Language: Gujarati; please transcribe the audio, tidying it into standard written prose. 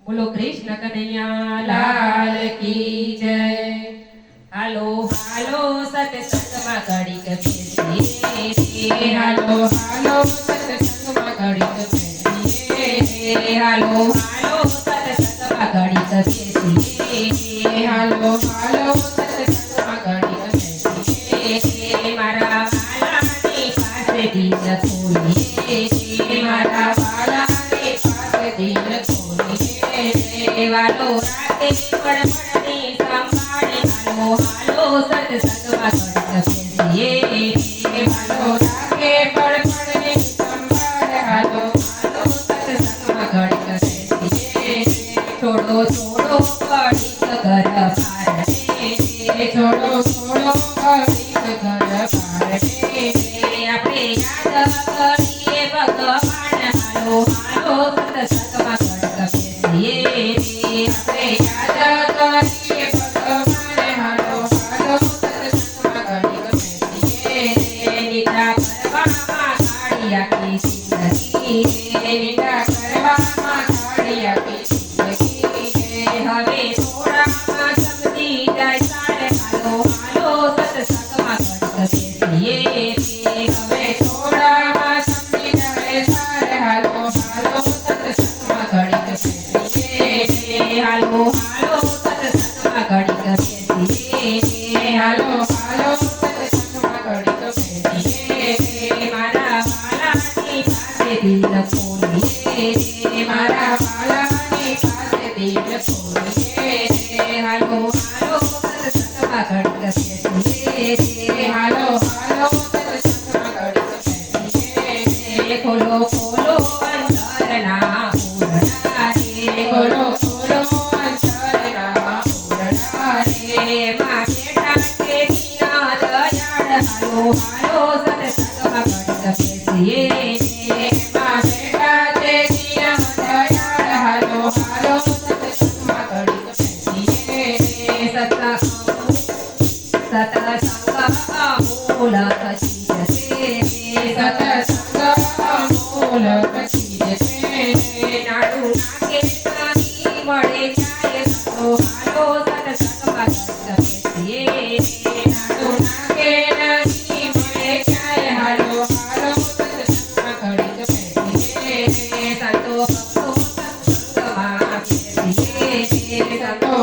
બોલો કૃષ્ણ કનૈયા લાલ કી જય। હાલો હાલો સત્સંગમાં ઘડીક બેસીએ, હાલો હાલો સત્સંગમાં ઘડીક બેસીએ, હાલો હાલો સત્સંગમાં ઘડીક બેસીએ, હાલો હાલો સત્સંગમાં ઘડીક બેસીએ। મારા વાલાની પાસેથી ન ખોલીએ, મારા વાલાની પાસેથી ન ખોલીએ, વાલો રાતે પડપડની સંભાળે, હાલો હાલો સત્સંગમાં ઘડીક બેસીએ, વાલો રાતે પડપડની સંભાળે, હાલો હાલો સત્સંગમાં ઘડીક બેસીએ। થોડો થોડો ઘડીક ઘર પારણે, થોડો થોડો ઘડીક ઘર પારણે, આપણે યાદ કરીએ ભગવાન, હાલો હાલો સત્સંગમાં ઘડીક બેસીએ, આપણે યાદ કરીએ ભગવાન, હાલો હાલો સત્સંગમાં ઘડીક બેસીએ। નિદ્રા કરવામાં કાઢી આપી જિંદગી, નિદ્રા કરવામાં કાઢી આપી જિંદગી, હવે થોડામાં સમજી જાય સારે, હાલો હાલો સત્સંગમાં ઘડીક બેસીએ, હવે થોડામાં સમજી જાય સારે, હાલો હાલો સત્સંગમાં ઘડીક બેસીએ, હાલો હાલો સત્સંગમાં ઘડીક બેસીએ, હાલો હાલો સત્સંગમાં ઘડીક બેસીએ। મારા વાલાની પાસેથી ન ખોલીએ, મારા વાલાની પાસેથી ન ખોલીએ, હાલો હાલો સત્સંગમાં ઘડીક બેસીએ, હાલો હાલો સત્સંગમાં ઘડીક બેસીએ। ખોલો ખોલો અંતરના પૂરણા રે, ખોલો ખોલો અંતરના પૂરણા રે, માં બેઠા છે દીના દયાળ, હાલો હાલો સત્સંગમાં ઘડીક બેસીએ, માં બેઠા છે દીના દયાળ, હાલો હાલો સત્સંગમાં ઘડીક બેસીએ। સત્સંગ અમૂલક ચીજ છે, સત્સંગ અમૂલક ચીજ છે, નાડું નાકે નહીં મળે જાય, હાલો હાલો સત્સંગમાં ઘડીક બેસીએ, નાડું નાકે નહીં મળે જાય, હાલો હાલો સત્સંગમાં ઘડીક બેસીએ। સંતો ભક્તો સત્સંગમાં બેસીએ, સંતો